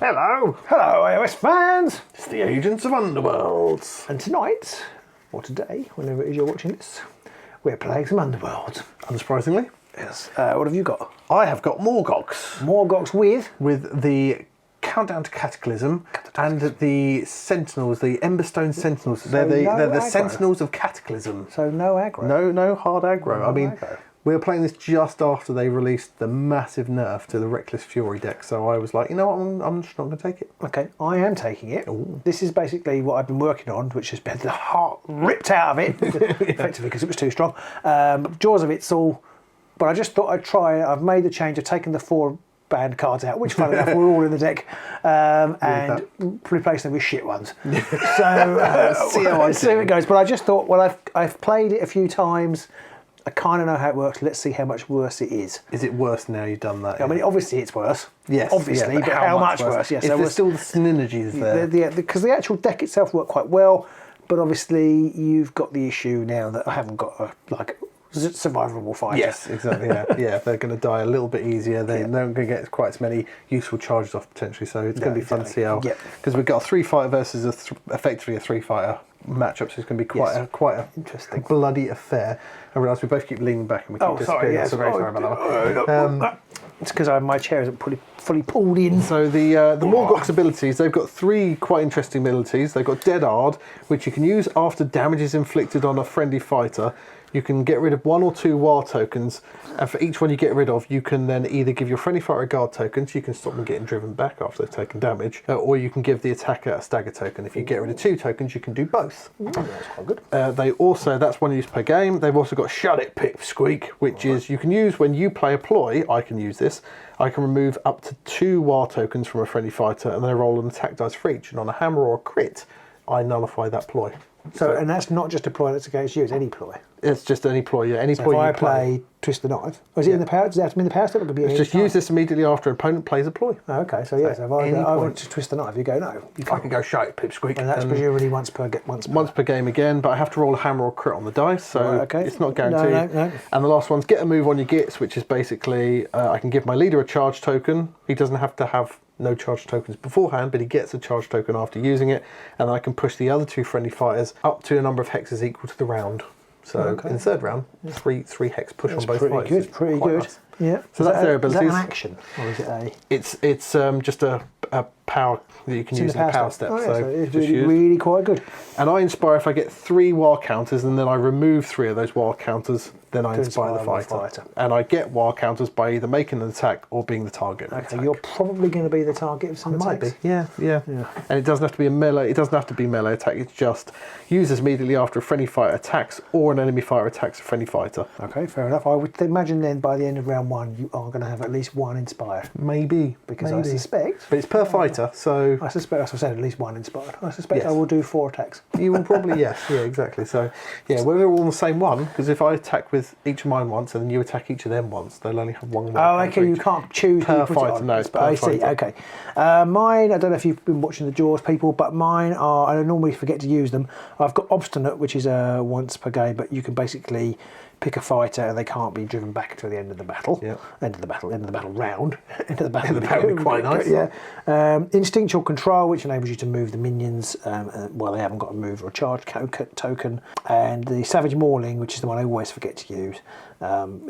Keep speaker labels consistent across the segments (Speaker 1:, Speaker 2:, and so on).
Speaker 1: Hello!
Speaker 2: Hello, AOS fans!
Speaker 1: It's the Agents of Underworlds.
Speaker 2: And tonight, or today, whenever it is you're watching this, we're playing some Underworlds.
Speaker 1: Unsurprisingly.
Speaker 2: Yes. What have you got?
Speaker 1: I have got Morgoks.
Speaker 2: Morgoks with?
Speaker 1: With the Countdown to Cataclysm and the Sentinels, the Emberstone Sentinels.
Speaker 2: So
Speaker 1: they're the
Speaker 2: aggro.
Speaker 1: Sentinels of Cataclysm.
Speaker 2: So no aggro?
Speaker 1: No hard aggro. I mean,
Speaker 2: aggro.
Speaker 1: we were playing this just after they released the massive nerf to the Reckless Fury deck, so I was like, you know what, I'm just not going to take it.
Speaker 2: Okay, I am taking it.
Speaker 1: Ooh.
Speaker 2: This is basically what I've been working on, which has been the heart ripped out of it, effectively because it was too strong. Jaws of Itzl, but I just thought I'd try it. I've made the change of taking the 4 banned cards out, which funny enough were all in the deck, and replaced them with shit ones. So see how it goes. But I just thought, well, I've played it a few times. I kind of know how it works. Let's see how much worse it is.
Speaker 1: Is it worse now you've done that?
Speaker 2: I mean, obviously it's worse.
Speaker 1: Yes.
Speaker 2: Obviously,
Speaker 1: yeah,
Speaker 2: but how much worse? Yes.
Speaker 1: Is there still the synergies there?
Speaker 2: Because the actual deck itself worked quite well, but obviously you've got the issue now that I haven't got a survivable fighter.
Speaker 1: Yes, exactly. Yeah, they're going to die a little bit easier. They're not going to get quite as many useful charges off potentially. So it's going to be fun to see how. Because we've got a 3-fighter versus effectively a 3-fighter matchup, so it's going to be quite a interesting, bloody affair. I realise we both keep leaning back and we keep disappearing.
Speaker 2: Yes.
Speaker 1: So very sorry about that.
Speaker 2: It's because my chair isn't fully pulled in.
Speaker 1: So the Morgok's abilities, they've got 3 quite interesting abilities. They've got Dead Hard, which you can use after damage is inflicted on a friendly fighter. You can get rid of 1 or 2 war tokens, and for each one you get rid of, you can then either give your friendly fighter a guard token, so you can stop them getting driven back after they've taken damage, or you can give the attacker a stagger token. If you get rid of 2 tokens, you can do both.
Speaker 2: That's quite good.
Speaker 1: That's 1 use per game. They've also got Shut It, Pipsqueak, which is you can use when you play a ploy. I can use this. I can remove up to 2 war tokens from a friendly fighter, and then I roll an attack dice for each. And on a hammer or a crit, I nullify that ploy.
Speaker 2: So, and that's not just a ploy that's against you, it's any ploy.
Speaker 1: It's just any ploy, yeah. Any ploy
Speaker 2: if I
Speaker 1: you
Speaker 2: play Twist the Knife, is it in the power? Does it have to be in the power step? Or could be
Speaker 1: it's just use this immediately after an opponent plays a ploy.
Speaker 2: Oh, okay, so yes, if I went to Twist the Knife, you go no. You
Speaker 1: I can go Shout It, Pipsqueak.
Speaker 2: And that's presumably once per
Speaker 1: game again, but I have to roll a hammer or crit on the dice, so it's not guaranteed.
Speaker 2: No.
Speaker 1: And the last one's Get a Move on Your Gits, which is basically I can give my leader a charge token. He doesn't have to have no charge tokens beforehand, but he gets a charge token after using it, and then I can push the other 2 friendly fighters up to a number of hexes equal to the round. So in the 3rd round, 3 hex push on both fighters.
Speaker 2: Pretty good.
Speaker 1: Nice.
Speaker 2: Yeah.
Speaker 1: So that's their abilities.
Speaker 2: Is that an action, or is it a?
Speaker 1: It's just a power that you can use in a power step.
Speaker 2: So it's really quite good.
Speaker 1: And I inspire if I get 3 war counters, and then I remove 3 of those war counters. Then I inspire the fighter. And I get war counters by either making an attack or being the target.
Speaker 2: Okay, you're probably going to be the target of some attacks.
Speaker 1: Might be. Yeah. And it doesn't have to be a melee. It doesn't have to be melee attack. It's just uses immediately after a friendly fighter attacks or an enemy fighter attacks a friendly fighter.
Speaker 2: Okay, fair enough. I would imagine then by the end of round 1 you are going to have at least 1 inspired.
Speaker 1: Maybe.
Speaker 2: Because I suspect.
Speaker 1: But it's per fighter, so.
Speaker 2: I suspect, as I said, at least 1 inspired. I suspect I will do 4 attacks.
Speaker 1: You will probably, yes. Yeah, exactly. So, yeah, we're all on the same one, because if I attack with each of mine once and then you attack each of them once, they'll only have 1 more.
Speaker 2: Oh, okay, you can't choose
Speaker 1: per fighter. No, it's per
Speaker 2: I
Speaker 1: fighter.
Speaker 2: see, okay. Mine, I don't know if you've been watching the Jaws people, but mine are, I normally forget to use them. I've got Obstinate, which is once per game, but you can basically pick a fighter and they can't be driven back until the end of the battle.
Speaker 1: Yeah.
Speaker 2: End of the battle round. End of the battle.
Speaker 1: That would be quite nice.
Speaker 2: Yeah. Instinctual Control, which enables you to move the minions while they haven't got a move or a charge token. And the Savage Mauling, which is the one I always forget to use,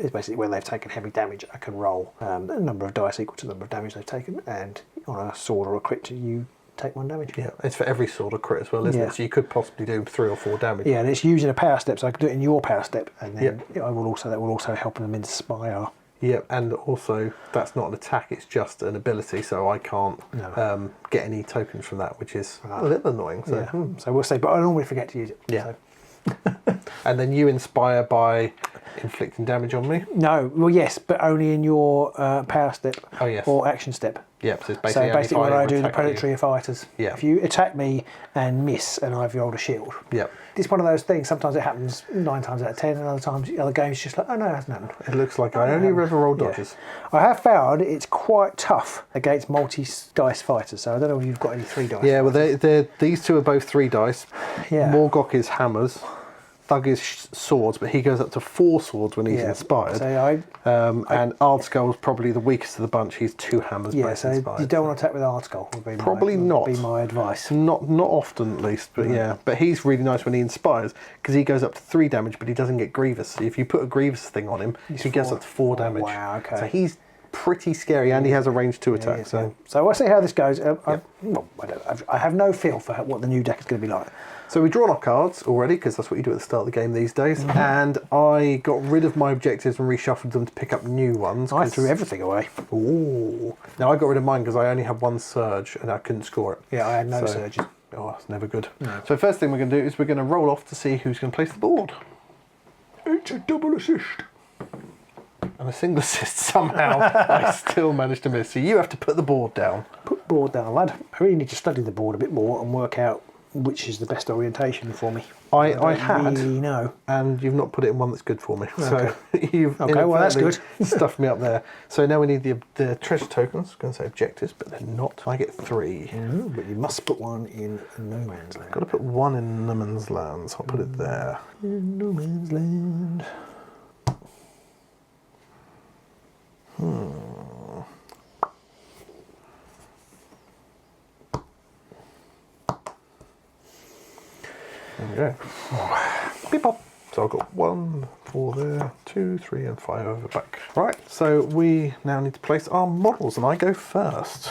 Speaker 2: is basically when they've taken heavy damage, I can roll a number of dice equal to the number of damage they've taken, and on a sword or a crit, you take 1 damage.
Speaker 1: Yeah, it's for every sword or crit as well, isn't it? So you could possibly do 3 or 4 damage.
Speaker 2: Yeah, and it's using a power step, so I can do it in your power step, and then that will also help them inspire.
Speaker 1: Yeah, and also that's not an attack; it's just an ability, so I can't get any tokens from that, which is a little annoying. So,
Speaker 2: so we'll see, but I normally forget to use it.
Speaker 1: Yeah.
Speaker 2: So.
Speaker 1: And then you inspire by inflicting damage on me?
Speaker 2: No, well, yes, but only in your power step or action step.
Speaker 1: Yeah, so it's basically,
Speaker 2: when I do the predatory fighters.
Speaker 1: Yeah.
Speaker 2: If you attack me and miss and I've rolled a shield.
Speaker 1: Yeah.
Speaker 2: It's one of those things, sometimes it happens 9 times out of 10, and other games it's just like, oh no, it hasn't happened.
Speaker 1: It looks like I only ever roll dodges.
Speaker 2: Yeah. I have found it's quite tough against multi-dice fighters, so I don't know if you've got any 3 dice.
Speaker 1: Yeah, well, these 2 are both 3 dice.
Speaker 2: Yeah.
Speaker 1: Morgok is hammers. thuggish swords, but he goes up to 4 swords when he's inspired.
Speaker 2: So
Speaker 1: and Ardskull's probably the weakest of the bunch. He's 2 hammers.
Speaker 2: yeah,
Speaker 1: both
Speaker 2: so
Speaker 1: inspired.
Speaker 2: you don't want to attack with Ardskull. Would be
Speaker 1: Probably not.
Speaker 2: Would be my advice.
Speaker 1: Not often at least, but yeah. But he's really nice when he inspires because he goes up to 3 damage, but he doesn't get Grievous. So if you put a Grievous thing on him, he goes up to 4 damage.
Speaker 2: Wow, okay.
Speaker 1: So he's pretty scary, and he has a range 2 attack. So
Speaker 2: we'll see how this goes. I have no feel for what the new deck is going to be like.
Speaker 1: So we've drawn our cards already, because that's what you do at the start of the game these days. And I got rid of my objectives and reshuffled them to pick up new ones.
Speaker 2: I threw everything away.
Speaker 1: Ooh. Now I got rid of mine because I only had 1 surge and I couldn't score it.
Speaker 2: Yeah, I had no surges.
Speaker 1: Oh, that's never good. No. So first thing we're going to do is we're going to roll off to see who's going to place the board. It's a double assist. And a single assist somehow. I still managed to miss. So you have to put the board down.
Speaker 2: Put board down, lad. I really need to study the board a bit more and work out which is the best orientation for me.
Speaker 1: I had,
Speaker 2: really know.
Speaker 1: And you've not put it in one that's good for me. Okay. So you've
Speaker 2: well, that's good.
Speaker 1: stuffed me up there. So now we need the treasure tokens. I was going to say objectives, but they're not. I get 3.
Speaker 2: But you must put one in no man's land.
Speaker 1: Got to put 1 in no man's land, so I'll put it there.
Speaker 2: In no man's land.
Speaker 1: There we go. Beep pop. So I've got 1, 4 there, 2, 3, and 5 over back. Right, so we now need to place our models, and I go first.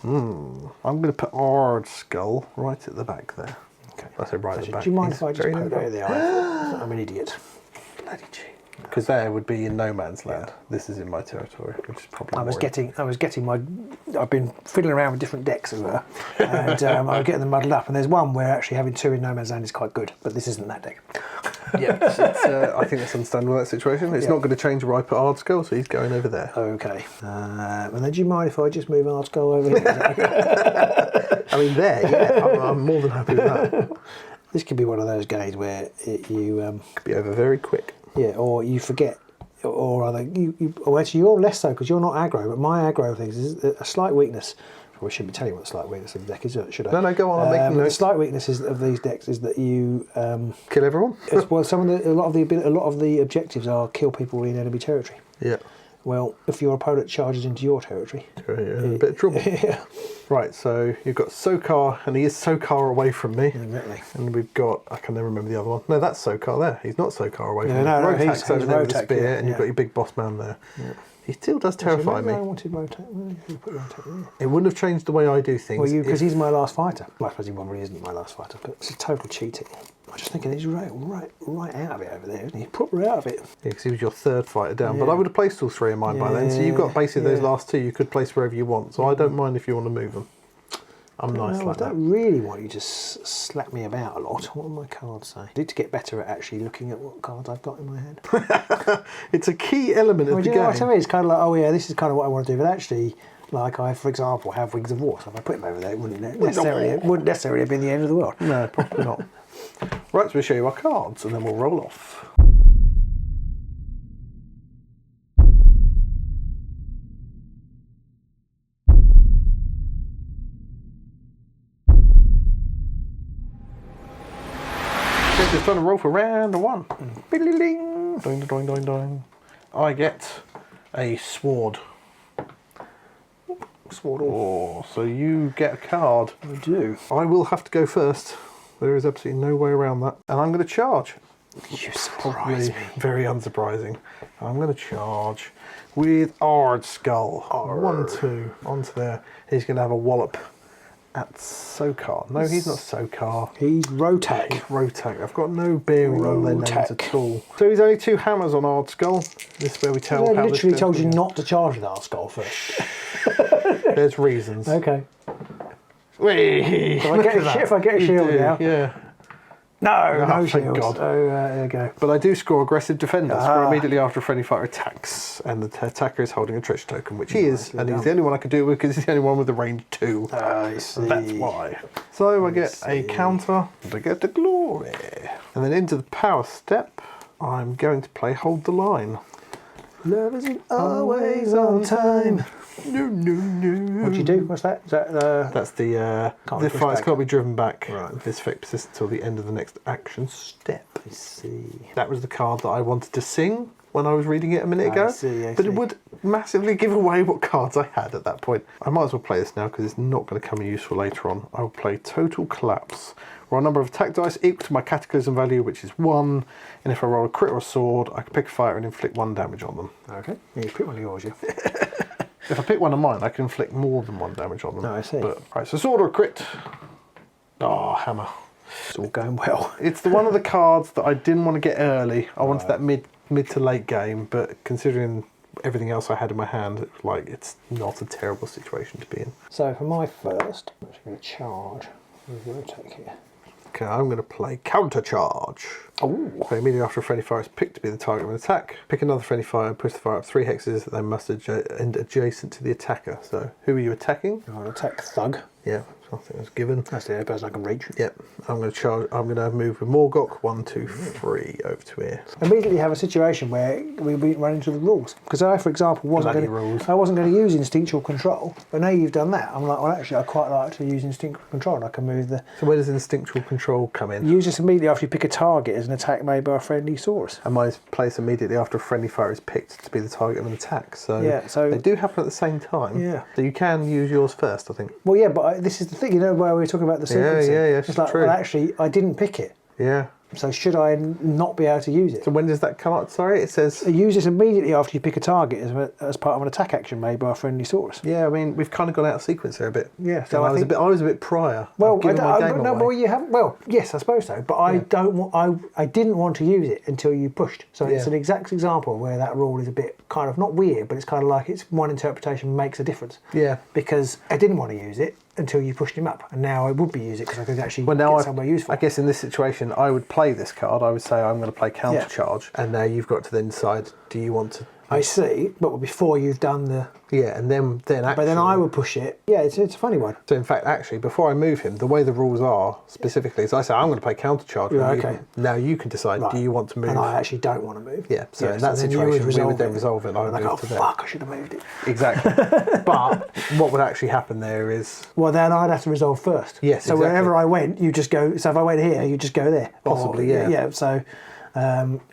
Speaker 1: I'm going to put Ardskull right at the back there. Okay. I say right at the back.
Speaker 2: Do you mind if I just poke over the eye? I'm an idiot.
Speaker 1: Bloody gee. Because there would be in no man's land. Yeah. This is in my territory, which is probably.
Speaker 2: I was getting my. I've been fiddling around with different decks as well, and I was getting them muddled up. And there's one where actually having 2 in no man's land is quite good, but this isn't that deck.
Speaker 1: Yeah, I think that's understandable, that situation. It's not going to change where I put Ardskull, so he's going over there.
Speaker 2: Okay. And then do you mind if I just move Ardskull over here?
Speaker 1: I mean, there, yeah. I'm more than happy with that.
Speaker 2: This could be one of those games where you could
Speaker 1: be over very quick.
Speaker 2: Yeah, or you forget, or other actually you're less so because you're not aggro. But my aggro thing is a slight weakness. We shouldn't be telling you what the slight weakness of the deck is, should I?
Speaker 1: No, go on. I'm making notes.
Speaker 2: The slight weaknesses of these decks is that you
Speaker 1: kill everyone.
Speaker 2: Well, a lot of the objectives are kill people in enemy territory.
Speaker 1: Yeah.
Speaker 2: Well, if your opponent charges into your territory,
Speaker 1: you're in a bit of trouble.
Speaker 2: Yeah.
Speaker 1: Right, so you've got Sokar, and he is Sokar away from me.
Speaker 2: Exactly.
Speaker 1: And we've got, I can never remember the other one. No, that's Sokar there. He's not Sokar away from me.
Speaker 2: No,
Speaker 1: Rotak's over there with the spear, and
Speaker 2: yeah.
Speaker 1: you've got your big boss man there. Yeah. He still does terrify me.
Speaker 2: I wanted Rotak.
Speaker 1: It wouldn't have changed the way I do things.
Speaker 2: Well, because he's my last fighter. Well, I suppose he probably isn't my last fighter, but it's a total cheating. I was just thinking he's right out of it over there, isn't he? Proper out of it.
Speaker 1: Yeah, because he was your 3rd fighter down. Yeah. But I would have placed all 3 of mine by then. So you've got basically those last 2 you could place wherever you want. So I don't mind if you want to move them. I'm nice like that. I don't
Speaker 2: really want you to slap me about a lot. What do my cards say? I need to get better at actually looking at what cards I've got in my hand.
Speaker 1: It's a key element of the game.
Speaker 2: You know what I mean? It's kind of like, oh yeah, this is kind of what I want to do. But actually, like I, for example, have Wings of War. So if I put him over there, it wouldn't necessarily have been the end of the world.
Speaker 1: No, probably not. Right, so we'll show you our cards and then we'll roll off. Just trying to roll for round 1. Doing, doing, doing, doing. I get a sword.
Speaker 2: Sword.
Speaker 1: Oh, so you get a card.
Speaker 2: I do.
Speaker 1: I will have to go first. There is absolutely no way around that. And I'm going to charge.
Speaker 2: You surprise me.
Speaker 1: Very unsurprising. I'm going to charge with Ardskull. 1, 2, onto there. He's going to have a wallop at Sokar. No, he's not Sokar.
Speaker 2: He's Rotak.
Speaker 1: Rotak. I've got no bearing on their names at all. So he's only 2 hammers on Ardskull. This is where we tell how
Speaker 2: I literally told you not to charge with Ardskull first.
Speaker 1: There's reasons.
Speaker 2: Okay.
Speaker 1: Whee!
Speaker 2: So if I get a shield now.
Speaker 1: Yeah.
Speaker 2: No
Speaker 1: thank
Speaker 2: shields.
Speaker 1: God.
Speaker 2: Oh, there you go.
Speaker 1: But I do score aggressive defenders for immediately after a friendly fighter attacks, and the attacker is holding a treasure token, which he is, and he's the only one I could do it with because he's the only one with the range 2.
Speaker 2: I see.
Speaker 1: That's why. So I get a counter, and I get the glory. And then into the power step, I'm going to play Hold the Line.
Speaker 2: Love isn't always on time.
Speaker 1: No.
Speaker 2: What do you do? What's that? Is that
Speaker 1: That's the
Speaker 2: Can't be pushed
Speaker 1: defiance
Speaker 2: back.
Speaker 1: can't be driven back.
Speaker 2: Right.
Speaker 1: This effect persists until the end of the next action step.
Speaker 2: I see.
Speaker 1: That was the card that I wanted to sing when I was reading it a minute
Speaker 2: I
Speaker 1: ago.
Speaker 2: see.
Speaker 1: But it would massively give away what cards I had at that point. I might as well play this now because it's not going to come in useful later on. I'll play Total Collapse. Roll a number of attack dice equal to my Cataclysm value, which is 1. And if I roll a crit or a sword, I can pick a fighter and inflict 1 damage on them.
Speaker 2: Okay. Yeah, you pick one of yours, yeah.
Speaker 1: If I pick one of mine, I can inflict more than 1 damage on them.
Speaker 2: Oh, I see.
Speaker 1: But, right, so sword or a crit. Oh, hammer.
Speaker 2: It's all going well.
Speaker 1: It's one of the cards that I didn't want to get early. I wanted that mid to late game, but considering everything else I had in my hand, it's not a terrible situation to be in.
Speaker 2: So for my first, I'm actually going to charge. We'll take here.
Speaker 1: Okay, I'm going to play Counter Charge.
Speaker 2: Oh.
Speaker 1: So immediately after a friendly fire is picked to be the target of an attack, pick another friendly fire and push the fire up 3 hexes that they must end adjacent to the attacker. So who are you attacking?
Speaker 2: I'll attack Thug.
Speaker 1: Yeah, I think that's given.
Speaker 2: That's the only person I can reach.
Speaker 1: Yep, I'm going to charge. I'm going to move with Morgok 1, 2, 3 over to here.
Speaker 2: Immediately have a situation where we run into the rules. Because I, for example, wasn't
Speaker 1: Bloody
Speaker 2: going
Speaker 1: rules.
Speaker 2: to. I wasn't going to use instinctual control, but now you've done that. I'm like, well, actually, I quite like to use instinctual control. And I can move the.
Speaker 1: So where does instinctual control come in?
Speaker 2: Use this immediately after you pick a target as an attack made by a friendly source.
Speaker 1: And mine's placed immediately after a friendly fire is picked to be the target of an attack. So,
Speaker 2: Yeah, so-
Speaker 1: they do happen at the same time.
Speaker 2: Yeah.
Speaker 1: So you can use yours first, I think.
Speaker 2: Well, yeah, but this is the thing. You know where we were talking about the sequencing.
Speaker 1: yeah,
Speaker 2: It's like,
Speaker 1: true.
Speaker 2: well, actually, I didn't pick it.
Speaker 1: Yeah.
Speaker 2: So should I not be able to use it?
Speaker 1: So when does that come out? Sorry, it says.
Speaker 2: Use this immediately after you pick a target as part of an attack action made by a friendly source.
Speaker 1: Yeah, I mean we've kind of gone out of sequence there a bit.
Speaker 2: Yeah,
Speaker 1: So I was a bit prior.
Speaker 2: Well,
Speaker 1: I've given my game
Speaker 2: no,
Speaker 1: away.
Speaker 2: well, you haven't. Well, yes, I suppose so. But I don't want. I didn't want to use it until you pushed. So it's
Speaker 1: Yeah.
Speaker 2: an exact example where that rule is a bit kind of not weird, but it's kind of like it's one interpretation makes a difference.
Speaker 1: Yeah.
Speaker 2: Because I didn't want to use it until you pushed him up, and now I would be using it because I could actually
Speaker 1: Well, now
Speaker 2: get somewhere useful.
Speaker 1: I guess in this situation, I would play this card. I would say I'm going to play Counter Charge, and now you've got to then decide: do you want to?
Speaker 2: I see, but before you've done the.
Speaker 1: Yeah, and then actually.
Speaker 2: But then I would push it. Yeah, it's a funny one.
Speaker 1: So in fact, actually, before I move him, the way the rules are specifically is I say I'm going to play Counter Charge.
Speaker 2: Yeah,
Speaker 1: and
Speaker 2: okay.
Speaker 1: Now you can decide:
Speaker 2: Right.
Speaker 1: do you want to move?
Speaker 2: And I actually don't want to move.
Speaker 1: Yeah, so in that
Speaker 2: then you
Speaker 1: situation, we would then
Speaker 2: it.
Speaker 1: resolve it and I would
Speaker 2: And
Speaker 1: move
Speaker 2: go,
Speaker 1: to there.
Speaker 2: fuck, I should have moved it.
Speaker 1: Exactly. But what would actually happen there is
Speaker 2: Well, then I'd have to resolve first.
Speaker 1: Yes,
Speaker 2: So
Speaker 1: exactly.
Speaker 2: wherever I went, you just go. So if I went here, you just go there.
Speaker 1: Possibly,
Speaker 2: Or,
Speaker 1: yeah.
Speaker 2: Yeah. So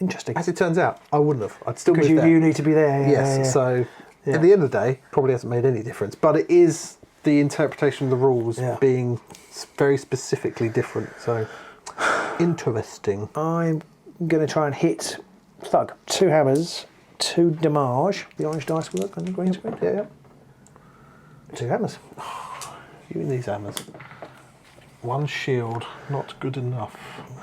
Speaker 2: interesting.
Speaker 1: as it turns out, I wouldn't have. I'd still
Speaker 2: Because
Speaker 1: move there.
Speaker 2: you need to be there. Yeah,
Speaker 1: Yes.
Speaker 2: yeah.
Speaker 1: So
Speaker 2: Yeah.
Speaker 1: at the end of the day, probably hasn't made any difference. But it is the interpretation of the rules being very specifically different. So interesting.
Speaker 2: I'm going to try and hit Thug. 2 hammers, 2 damage. The orange dice work on the green screen.
Speaker 1: Yeah.
Speaker 2: 2 hammers.
Speaker 1: You and these hammers. 1 shield, not good enough.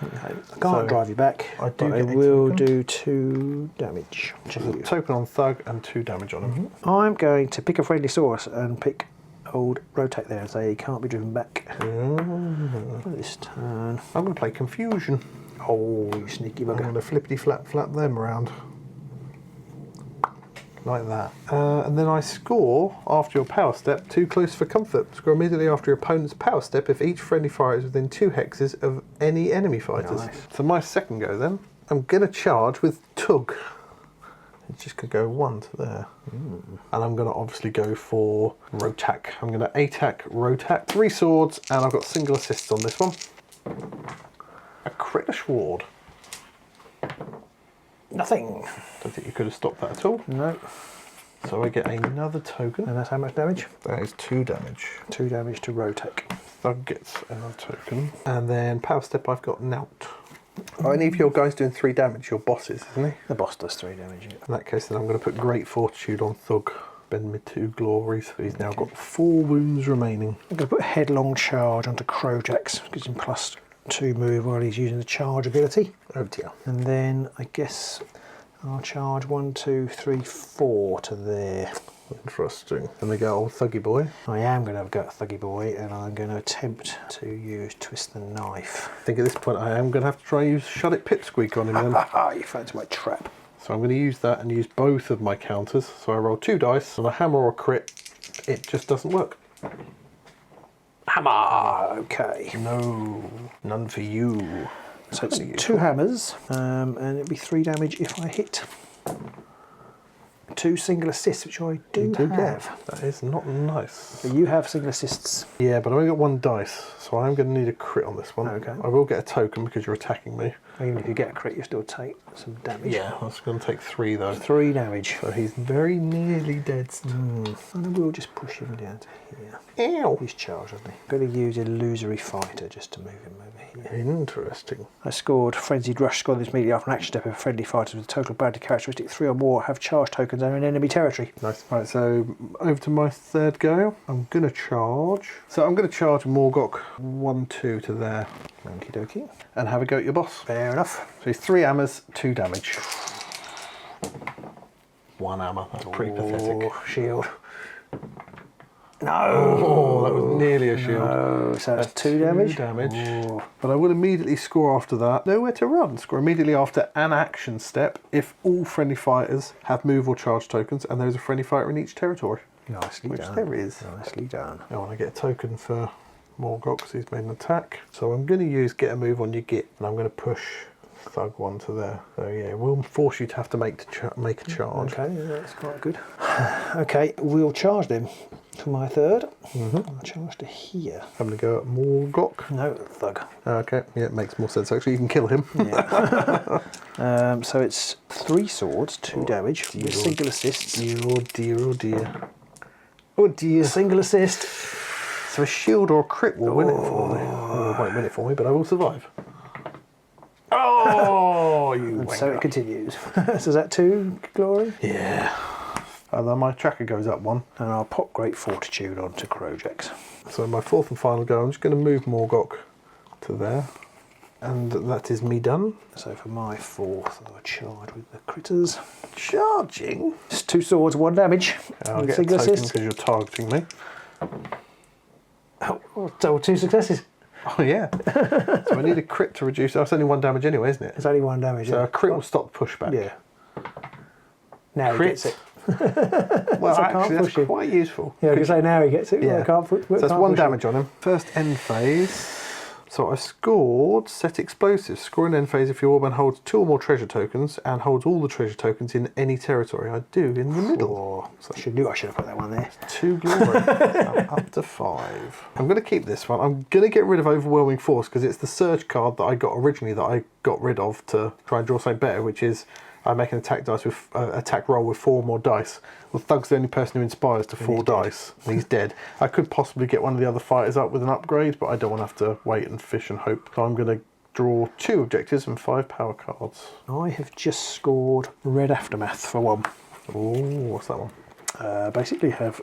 Speaker 2: Okay. I can't drive you back.
Speaker 1: I do
Speaker 2: but I
Speaker 1: get a
Speaker 2: will
Speaker 1: token.
Speaker 2: do 2 damage to
Speaker 1: There's a
Speaker 2: you.
Speaker 1: token on Thug and 2 damage on him.
Speaker 2: I'm going to pick a friendly source and pick old rotate there and say he can't be driven back. This turn.
Speaker 1: I'm going to play Confusion.
Speaker 2: Oh, you sneaky
Speaker 1: I'm
Speaker 2: bugger.
Speaker 1: going to flippity flap them around. Like that. And then I score, after your power step, 2 close for comfort. Score immediately after your opponent's power step if each friendly fire is within 2 hexes of any enemy fighters.
Speaker 2: Nice.
Speaker 1: So my second go then, I'm going to charge with Tug. It's just going to go 1 to there. And I'm going to obviously go for Rotak. I'm going to ATAC, Rotak, 3 swords, and I've got single assists on this one. A crit sword.
Speaker 2: Nothing.
Speaker 1: Don't think you could have stopped that at all.
Speaker 2: No.
Speaker 1: So I get another token.
Speaker 2: And that's how much damage?
Speaker 1: That is 2 damage.
Speaker 2: 2 damage to rotate.
Speaker 1: Thug gets another token. And then power step I've got Nout. Any of your guys doing 3 damage, your bosses, isn't he?
Speaker 2: The boss does 3 damage.
Speaker 1: In that case then I'm going to put Great Fortitude on Thug. Bend me 2 glories. So he's now got 4 wounds remaining.
Speaker 2: I'm going to put Headlong Charge onto Crojax. Gives him +2 move while he's using the charge ability.
Speaker 1: Oh dear.
Speaker 2: And then I guess I'll charge 1, 2, 3, 4 to there.
Speaker 1: Interesting. Then we go old Thuggy Boy.
Speaker 2: I am going to have a go at Thuggy Boy and I'm going to attempt to use Twist the Knife.
Speaker 1: I think at this point I am going to have to try and use Shut It Pipsqueak on him then.
Speaker 2: Haha, you fell into my trap.
Speaker 1: So I'm going to use that and use both of my counters. So I roll 2 dice on a hammer or a crit. It just doesn't work.
Speaker 2: Hammer! Okay.
Speaker 1: No, none for you.
Speaker 2: So it's 2 hammers and it'll be 3 damage if I hit. 2 single assists, which I do have.
Speaker 1: That is not nice.
Speaker 2: So you have single assists.
Speaker 1: Yeah, but I've only got 1 dice, so I'm going to need a crit on this one.
Speaker 2: Okay.
Speaker 1: I will get a token because you're attacking me.
Speaker 2: Even if you get a crit, you still take some damage.
Speaker 1: Yeah, that's going to take 3 though.
Speaker 2: 3 damage.
Speaker 1: So he's very nearly dead.
Speaker 2: And we'll just push him down to here.
Speaker 1: Ow!
Speaker 2: He's charged, hasn't he? Going to use Illusory Fighter just to move him over here.
Speaker 1: Interesting.
Speaker 2: I scored Frenzied Rush, scored this immediately after an action step of friendly fighters with a total bounty characteristic 3 or more have charge tokens and are in enemy territory.
Speaker 1: Nice. Right, so over to my third go. I'm going to charge. So I'm going to charge Morgok 1-2 to there.
Speaker 2: Okie dokie.
Speaker 1: And have a go at your boss.
Speaker 2: Fair enough.
Speaker 1: So he's 3 hammers, 2 damage. 1 hammer. That's pretty pathetic.
Speaker 2: Shield. No!
Speaker 1: Oh, that was nearly a shield.
Speaker 2: No, so that's 2 damage.
Speaker 1: 2 damage.
Speaker 2: Oh.
Speaker 1: But I will immediately score after that. Nowhere to run. Score immediately after an action step if all friendly fighters have move or charge tokens and there's a friendly fighter in each territory.
Speaker 2: Nicely
Speaker 1: Which
Speaker 2: done.
Speaker 1: there is.
Speaker 2: Nicely done.
Speaker 1: I want to get a token for Morgok because he's made an attack. So I'm going to use get a move on your git and I'm going to push Thug 1 to there. So yeah, we'll force you to have to make a charge.
Speaker 2: Okay, yeah, that's quite good. Okay, we'll charge them for my third. I'll charge to here.
Speaker 1: I'm going to go at Morgok.
Speaker 2: No, Thug.
Speaker 1: Okay, yeah, it makes more sense actually. You can kill him.
Speaker 2: Yeah. So it's 3 swords, 2 damage, with single assists.
Speaker 1: Oh dear, oh dear. Oh dear.
Speaker 2: Single assist.
Speaker 1: So a shield or a crit will win it for me. Oh, it won't win it for me, but I will survive. Oh, you
Speaker 2: And so
Speaker 1: wanker.
Speaker 2: it continues. So is that 2 glory?
Speaker 1: Yeah. And then my tracker goes up 1.
Speaker 2: And I'll pop Great Fortitude onto Krojax.
Speaker 1: So my 4th and final go, I'm just going to move Morgok to there. And that is me done.
Speaker 2: So for my 4th, I'll charge with the critters.
Speaker 1: Charging?
Speaker 2: It's 2 swords, 1 damage.
Speaker 1: I'll
Speaker 2: with
Speaker 1: get a
Speaker 2: single
Speaker 1: token
Speaker 2: assist.
Speaker 1: because you're targeting me.
Speaker 2: Oh, so 2 successes.
Speaker 1: Oh yeah. So I need a crit to reduce. Oh, it's only 1 damage anyway, isn't it?
Speaker 2: It's only 1 damage.
Speaker 1: So
Speaker 2: yeah.
Speaker 1: a crit will stop the pushback.
Speaker 2: Yeah. Now
Speaker 1: Crit.
Speaker 2: he gets it.
Speaker 1: Well,
Speaker 2: I can't
Speaker 1: actually, that's
Speaker 2: push you.
Speaker 1: quite useful.
Speaker 2: Yeah, because I say now he gets it.
Speaker 1: Yeah.
Speaker 2: Well, I can't,
Speaker 1: So that's
Speaker 2: can't
Speaker 1: 1
Speaker 2: push
Speaker 1: damage on him. First end phase. So I scored set explosives. Score in end phase if your warband holds 2 or more treasure tokens and holds all the treasure tokens in any territory. I do in the middle.
Speaker 2: Oh, so I should have put that one there.
Speaker 1: 2 glory. Up to 5. I'm going to keep this one. I'm going to get rid of Overwhelming Force because it's the Surge card that I got originally that I got rid of to try and draw something better, which is I make an attack dice with attack roll with 4 more dice. Well, Thug's the only person who inspires to 4 dice. And he's dead. I could possibly get one of the other fighters up with an upgrade, but I don't want to have to wait and fish and hope. So I'm going to draw 2 objectives and 5 power cards.
Speaker 2: I have just scored Red Aftermath for 1.
Speaker 1: Oh, what's that one?
Speaker 2: Basically have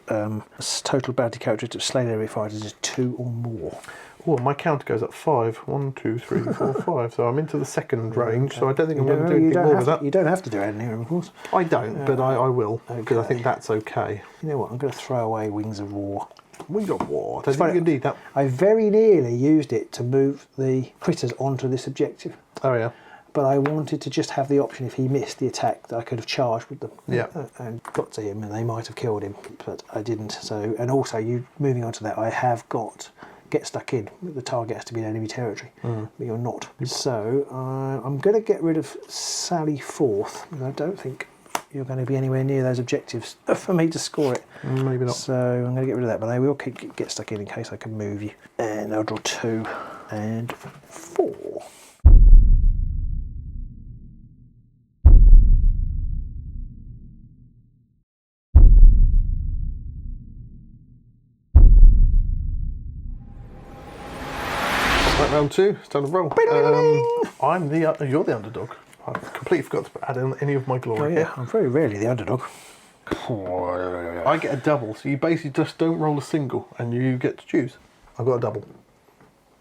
Speaker 2: total bounty characteristic of slain enemy fighters is 2 or more.
Speaker 1: Oh, my counter goes up 5. 1, 2, 3, 4, 5. So I'm into the second range, so I don't think I'm going to do anything more with that.
Speaker 2: You don't have to do anything, of course.
Speaker 1: I don't, but I will, because I think that's okay.
Speaker 2: You know what, I'm going to throw away Wings of War.
Speaker 1: We got war. I don't think you can need that.
Speaker 2: I very nearly used it to move the critters onto this objective.
Speaker 1: Oh, yeah.
Speaker 2: But I wanted to just have the option, if he missed the attack, that I could have charged with them.
Speaker 1: Yeah.
Speaker 2: And got to him, and they might have killed him, but I didn't. So, and also, you moving on to that, I have got get stuck in. The target has to be in enemy territory, but you're not. So I'm going to get rid of Sally 4th, because I don't think you're going to be anywhere near those objectives for me to score it.
Speaker 1: Maybe not.
Speaker 2: So I'm going to get rid of that, but I will get stuck in case I can move you. And I'll draw 2 and 4.
Speaker 1: Right, round 2. It's time to roll. You're the underdog. I completely forgot to add in any of my glory.
Speaker 2: Oh yeah, I'm very rarely the underdog.
Speaker 1: I get a double, so you basically just don't roll a single, and you get to choose. I've got a double.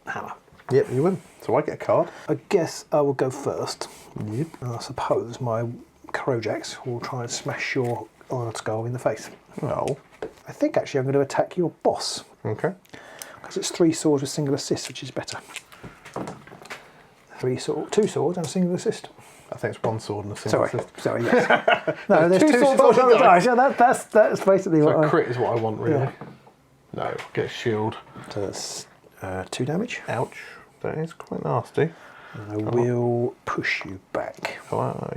Speaker 2: Hammer.
Speaker 1: Yep, you win. So I get a card.
Speaker 2: I guess I will go first.
Speaker 1: Yep.
Speaker 2: And I suppose my Krojax will try and smash your Iron Skull in the face.
Speaker 1: Well,
Speaker 2: I think actually I'm going to attack your boss,
Speaker 1: okay.
Speaker 2: because it's 3 swords with single assist, which is better. 2 swords and a single assist.
Speaker 1: I think it's 1 sword and a single assist.
Speaker 2: Sorry, yes. No, there's 2 swords
Speaker 1: on
Speaker 2: on
Speaker 1: the
Speaker 2: the dice. Yeah, that's basically
Speaker 1: So
Speaker 2: what
Speaker 1: a crit is what I want, really.
Speaker 2: Yeah.
Speaker 1: No, get a shield.
Speaker 2: So that's 2 damage.
Speaker 1: Ouch. That is quite nasty.
Speaker 2: And I will push you back.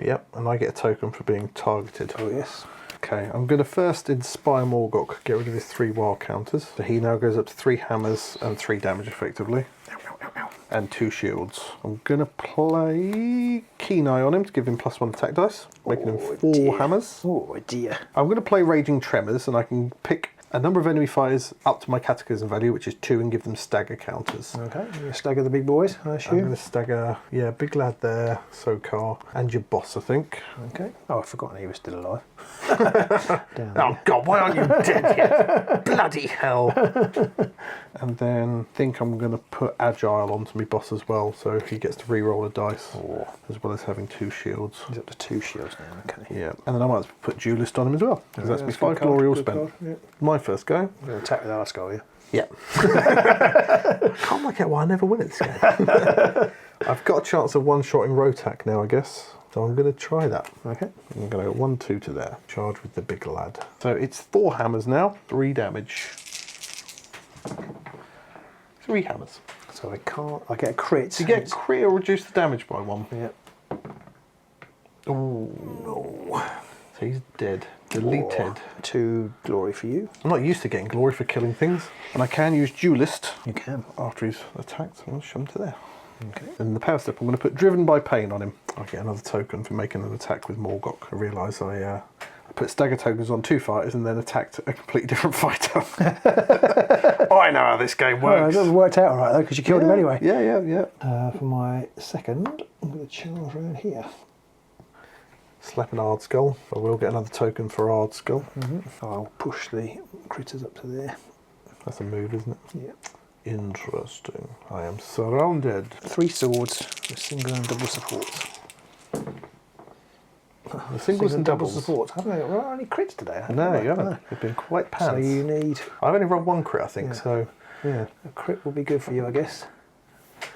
Speaker 1: Yep, and I get a token for being targeted.
Speaker 2: Oh yes.
Speaker 1: Okay, I'm going to first inspire Morgok, get rid of his 3 wild counters. So he now goes up to 3 hammers and 3 damage effectively. And 2 shields. I'm going to play Keen Eye on him to give him +1 attack dice, making him 4 hammers.
Speaker 2: Oh dear.
Speaker 1: I'm going to play Raging Tremors, and I can pick a number of enemy fighters up to my cataclysm value, which is 2, and give them stagger counters.
Speaker 2: Okay, you're going to stagger the big boys, I assume?
Speaker 1: I'm going to stagger, yeah, big lad there, Sokar, and your boss, I think.
Speaker 2: Okay. Oh, I've forgotten he was still alive.
Speaker 1: Oh God, why aren't you dead yet? Bloody hell. And then I think I'm going to put Agile onto my boss as well, so he gets to re-roll a dice, as well as having 2 shields.
Speaker 2: He's up to 2 shields now, okay.
Speaker 1: Yeah, and then I might as well put Duelist on him as well, because that's my 5 glory all spent.
Speaker 2: Yeah.
Speaker 1: My first go.
Speaker 2: I'm going to attack with Arskull, yeah?
Speaker 1: Yeah. Can't work out why I never win at this game. I've got a chance of one-shotting Rotak now, I guess. So I'm going to try that.
Speaker 2: Okay.
Speaker 1: I'm going to go 1-2 to there. Charge with the big lad. So it's 4 hammers now, 3 damage. 3 hammers.
Speaker 2: So I get a crit.
Speaker 1: You get a crit or reduce the damage by 1.
Speaker 2: Yeah.
Speaker 1: Oh no. So he's dead. Deleted.
Speaker 2: 2 glory for you.
Speaker 1: I'm not used to getting glory for killing things. And I can use Duelist
Speaker 2: You can.
Speaker 1: after he's attacked. So I'm going to shove him to there.
Speaker 2: Okay.
Speaker 1: And in the power step, I'm going to put Driven by Pain on him. I'll get another token for making an attack with Morgok. I realise I put stagger tokens on 2 fighters and then attacked a completely different fighter. I know how this game works.
Speaker 2: Well, it worked out all right, though, because you killed him anyway.
Speaker 1: Yeah.
Speaker 2: For my second, I'm going to charge around here.
Speaker 1: Slap an Ard Skull. I will get another token for Ard Skull.
Speaker 2: I'll push the critters up to there.
Speaker 1: That's a move, isn't it?
Speaker 2: Yeah.
Speaker 1: Interesting. I am surrounded.
Speaker 2: 3 swords with single and double supports.
Speaker 1: The singles and doubles.
Speaker 2: supports. Haven't I got any crits today?
Speaker 1: No, you haven't. You've been quite pants.
Speaker 2: So you need
Speaker 1: I've only run 1 crit, I think,
Speaker 2: Yeah.
Speaker 1: so yeah.
Speaker 2: a crit will be good for you, I guess.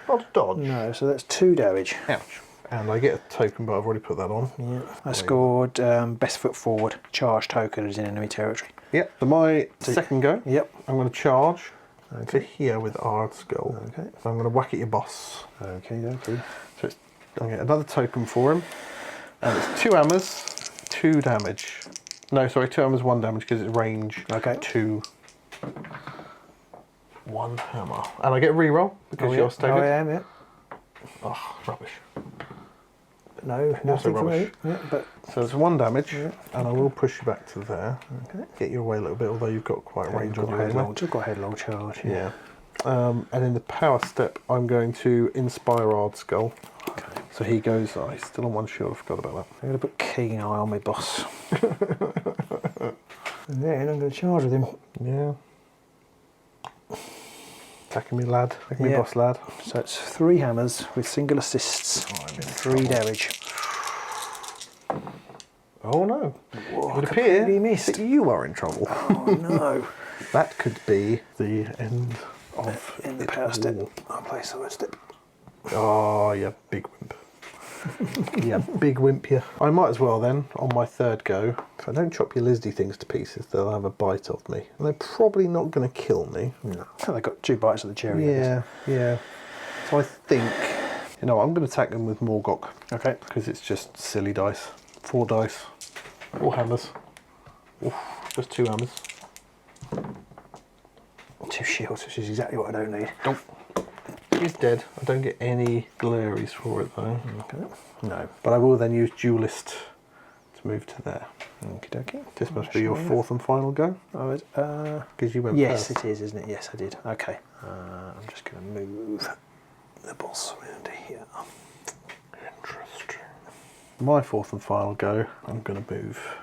Speaker 1: Not a dodge.
Speaker 2: No, so that's 2 damage.
Speaker 1: Ouch. And I get a token, but I've already put that on.
Speaker 2: Yeah. I scored best foot forward. Charge token is in enemy territory.
Speaker 1: Yep. So my second go,
Speaker 2: Yep.
Speaker 1: I'm going to charge to here with Ard Skull.
Speaker 2: Okay.
Speaker 1: So I'm going to whack at your boss.
Speaker 2: Okay.
Speaker 1: So it's, I get another token for him. And it's 2 hammers, 2 damage. No, sorry, 2 hammers, 1 damage because it's range.
Speaker 2: Okay.
Speaker 1: 2. 1 hammer. And I get reroll because you're staggered.
Speaker 2: I am, yeah.
Speaker 1: Oh, rubbish.
Speaker 2: No, nothing for me.
Speaker 1: rubbish.
Speaker 2: Yeah, but
Speaker 1: So it's 1 damage, and I will push you back to there.
Speaker 2: okay.
Speaker 1: Get you away a little bit, although you've got quite a range on you anyway.
Speaker 2: You've got a headlong charge.
Speaker 1: Yeah. And in the power step, I'm going to inspire Ard Skull.
Speaker 2: Okay.
Speaker 1: So he goes, oh, he's still on 1 shield, I forgot about that.
Speaker 2: I'm going to put Keen Eye on my boss. And then I'm going to charge with him.
Speaker 1: Yeah. Attacking me, lad. Attacking me,
Speaker 2: Yeah.
Speaker 1: boss, lad.
Speaker 2: So it's 3 hammers with single assists.
Speaker 1: I'm in
Speaker 2: 3 damage.
Speaker 1: Oh no.
Speaker 2: Whoa,
Speaker 1: It would
Speaker 2: completely
Speaker 1: appear
Speaker 2: missed.
Speaker 1: that you are in trouble.
Speaker 2: Oh no.
Speaker 1: That could be the end of
Speaker 2: In the
Speaker 1: it
Speaker 2: power step,
Speaker 1: all.
Speaker 2: I'll play sword step.
Speaker 1: Oh, you big wimp. Yeah, big wimp, yeah. I might as well then, on my third go, if I don't chop your lizardy things to pieces, they'll have a bite of me. And they're probably not going to kill me.
Speaker 2: No. They got 2 bites of the cherry. I guess.
Speaker 1: Yeah. So I think, you know, I'm going to attack them with Morgok.
Speaker 2: Okay.
Speaker 1: Because it's just silly dice. 4 dice. 4 hammers. Oof, just 2 hammers.
Speaker 2: 2 shields, which is exactly what I don't need.
Speaker 1: Nope. He's dead. I don't get any glories for it though.
Speaker 2: Okay.
Speaker 1: No. But I will then use Duelist to move to there.
Speaker 2: Okie dokie.
Speaker 1: This must be your 4th and final go.
Speaker 2: Oh, it's,
Speaker 1: Because you went
Speaker 2: yes,
Speaker 1: first.
Speaker 2: it is, isn't it? Yes, I did. Okay. I'm just going to move the boss around here.
Speaker 1: Interesting. My 4th and final go, I'm going to move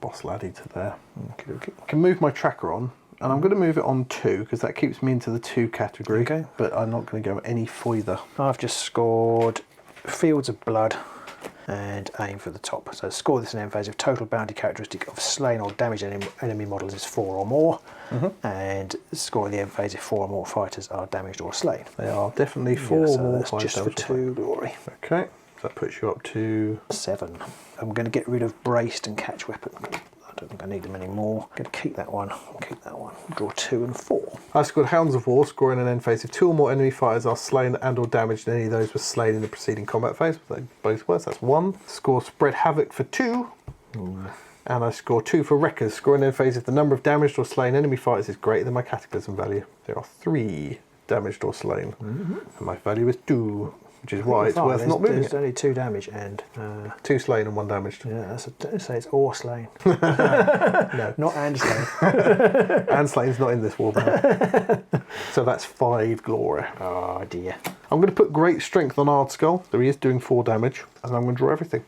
Speaker 1: Boss Laddie to there.
Speaker 2: Okie dokie.
Speaker 1: I can move my tracker on, and I'm going to move it on 2 because that keeps me into the 2 category.
Speaker 2: Okay.
Speaker 1: But I'm not going to go any further.
Speaker 2: I've just scored Fields of Blood and aim for the top. So score this in end phase if total bounty characteristic of slain or damaged enemy models is 4 or more, and score in the end phase if 4 or more fighters are damaged or slain.
Speaker 1: They are definitely 4
Speaker 2: so
Speaker 1: or more.
Speaker 2: that's just for 2 glory.
Speaker 1: Okay. So that puts you up to
Speaker 2: 7. I'm going to get rid of braced and catch weapon. I don't think I need them anymore. I'm going to keep that one. Keep that one. Draw 2 and 4.
Speaker 1: I scored Hounds of War, scoring an end phase if 2 or more enemy fighters are slain and or damaged, and any of those were slain in the preceding combat phase. They both were, so that's 1. Score Spread Havoc for 2. And I score 2 for Wreckers. Scoring in phase if the number of damaged or slain enemy fighters is greater than my Cataclysm value. There are 3 damaged or slain. And my value is 2, which is why it's worth not moving
Speaker 2: There's only 2 damage and...
Speaker 1: 2 slain and 1 damaged.
Speaker 2: Yeah, don't say it's or slain.
Speaker 1: No.
Speaker 2: Not and slain.
Speaker 1: And slain's not in this war battle. So that's 5 glory.
Speaker 2: Oh dear.
Speaker 1: I'm going to put Great Strength on Ard Skull, so he is doing 4 damage, and I'm going to draw everything.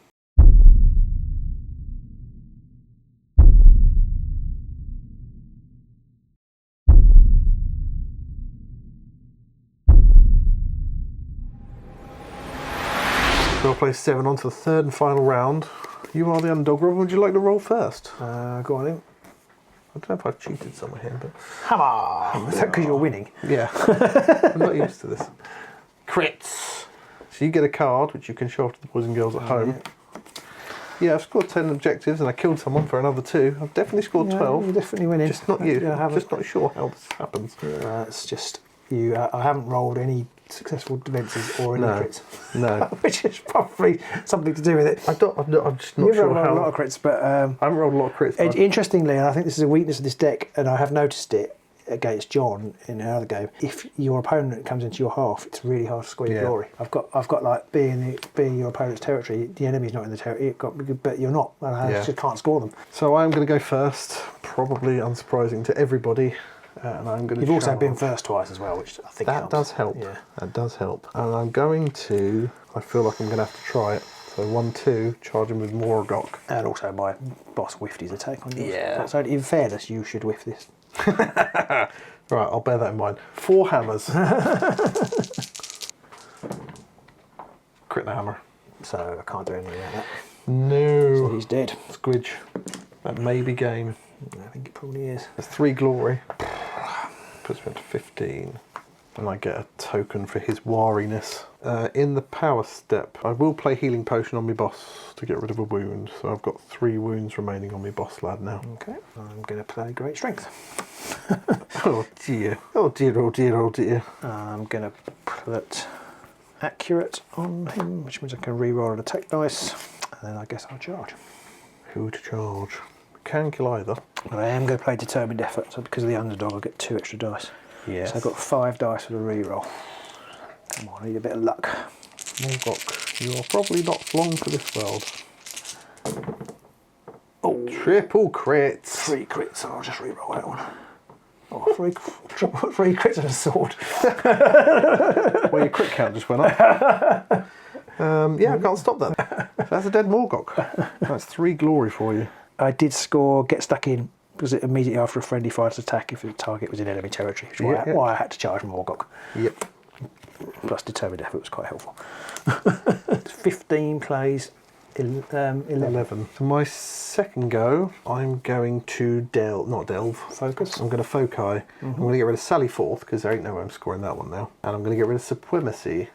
Speaker 1: So I'll play 7 on to the 3rd and final round. You are the underdog, Rob. Would you like to roll first?
Speaker 2: Go on in.
Speaker 1: I don't know if I've cheated somewhere here, but...
Speaker 2: Hammer! Is that because you're winning?
Speaker 1: Yeah. I'm not used to this. Crits! So you get a card, which you can show off to the boys and girls at home. Yeah, I've scored 10 objectives and I killed someone for another 2. I've definitely scored 12.
Speaker 2: You're definitely winning.
Speaker 1: Just not you.
Speaker 2: Yeah,
Speaker 1: Just not sure how this happens.
Speaker 2: It's just you. I haven't rolled any successful defences or any crits.
Speaker 1: No.
Speaker 2: Which is probably something to do with it.
Speaker 1: I'm just not
Speaker 2: You've
Speaker 1: sure
Speaker 2: rolled
Speaker 1: how...
Speaker 2: a lot of crits, but...
Speaker 1: I haven't rolled a lot of crits.
Speaker 2: Interestingly, and I think this is a weakness of this deck, and I have noticed it against John in another game. If your opponent comes into your half, it's really hard to score your glory. I've got like being your opponent's territory. The enemy's not in the territory, but you're not, and I just can't score them.
Speaker 1: So I'm going to go first, probably unsurprising to everybody. And I'm going to.
Speaker 2: You've also been first twice as well, which I think
Speaker 1: that does help.
Speaker 2: Yeah.
Speaker 1: That does help. And I'm going to. I feel like I'm going to have to try it. So 1-2, charging with Morgok.
Speaker 2: And also my boss whiffed his attack on yours.
Speaker 1: Yeah.
Speaker 2: So in fairness, you should whiff this.
Speaker 1: Right, I'll bear that in mind. 4 hammers. Crit the hammer.
Speaker 2: So I can't do anything like that.
Speaker 1: No.
Speaker 2: So he's dead.
Speaker 1: Squidge. That may be game.
Speaker 2: I think it probably is.
Speaker 1: There's 3 glory. Puts me up to 15. And I get a token for his wariness. In the power step, I will play Healing Potion on my boss to get rid of a wound. So I've got 3 wounds remaining on my boss lad now.
Speaker 2: Okay. I'm going to play Great Strength.
Speaker 1: Oh dear. Oh dear, oh dear, oh dear.
Speaker 2: I'm going to put Accurate on him, which means I can re-roll an attack dice. And then I guess I'll charge.
Speaker 1: Who to charge? Can kill either.
Speaker 2: But I am going to play Determined Effort, so because of the underdog, I'll get 2 extra dice.
Speaker 1: Yes.
Speaker 2: So I've got 5 dice for the re-roll. Come on, I need a bit of luck.
Speaker 1: Morgok, you are probably not long for this world.
Speaker 2: Oh,
Speaker 1: Triple crits.
Speaker 2: 3 crits, I'll just re-roll that one. Oh, 3 crits and a sword.
Speaker 1: Well, your crit count just went up. Yeah, I can't stop that. That's a dead Morgok. That's 3 glory for you.
Speaker 2: I did score Get Stuck In, because it immediately after a friendly fighter's attack if the target was in enemy territory, which is why I had to charge Morgok.
Speaker 1: Yep.
Speaker 2: Plus Determined Effort was quite helpful. 15 plays, 11.
Speaker 1: For my second go, I'm going to focus. I'm going to foci. I'm going to get rid of Sally Forth, because there ain't no way I'm scoring that one now. And I'm going to get rid of Supremacy.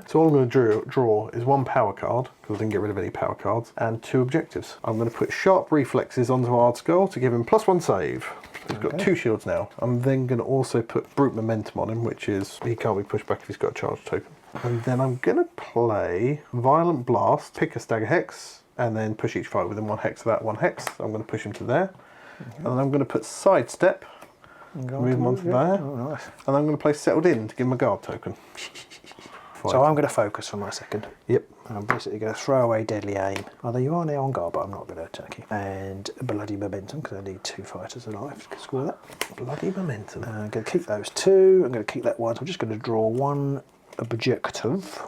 Speaker 1: So all I'm going to draw is 1 power card, because I didn't get rid of any power cards, and 2 objectives. I'm going to put Sharp Reflexes onto Ard Skull to give him +1 save. He's got 2 shields now. I'm then going to also put Brute Momentum on him, which is he can't be pushed back if he's got a charge token. And then I'm going to play Violent Blast, pick a Stagger Hex, and then push each fight within 1 hex of that 1 hex. I'm going to push him to there. And then I'm going to put Sidestep, move him on to there.
Speaker 2: Oh, nice.
Speaker 1: And I'm going to play Settled In to give him a guard token.
Speaker 2: So I'm going to focus for my second.
Speaker 1: Yep.
Speaker 2: And I'm basically going to throw away Deadly Aim. Although you are now on guard, but I'm not going to attack you. And Bloody Momentum, because I need 2 fighters alive to score that.
Speaker 1: Bloody Momentum.
Speaker 2: I'm going to keep those 2. I'm going to keep that 1. So I'm just going to draw 1 objective.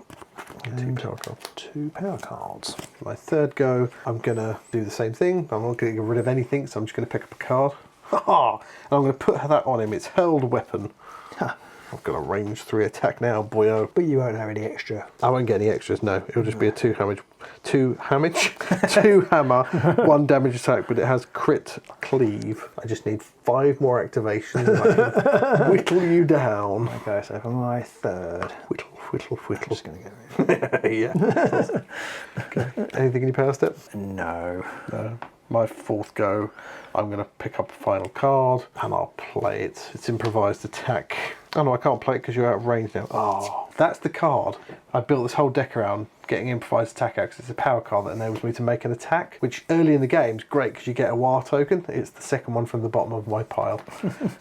Speaker 1: 2 power cards.
Speaker 2: 2 power cards.
Speaker 1: My third go, I'm going to do the same thing. I'm not going to get rid of anything, so I'm just going to pick up a card. And I'm going to put that on him. It's Hurled Weapon. I've got a range 3 attack now, boyo.
Speaker 2: But you won't have any extra.
Speaker 1: I won't get any extras, no. It'll just be a 2 hammer, 1 damage attack, but it has crit cleave. I just need 5 more activations and I can whittle you down.
Speaker 2: Okay, so for my third.
Speaker 1: Whittle.
Speaker 2: I'm just going to get rid
Speaker 1: Yeah. Okay. Anything in your power step?
Speaker 2: No.
Speaker 1: No. My fourth go, I'm going to pick up a final card and I'll play it. It's improvised attack. Oh no, I can't play it because you're out of range now.
Speaker 2: Oh.
Speaker 1: That's the card. I built this whole deck around getting improvised attack out because it's a power card that enables me to make an attack, which early in the game is great because you get a war token. It's the second one from the bottom of my pile,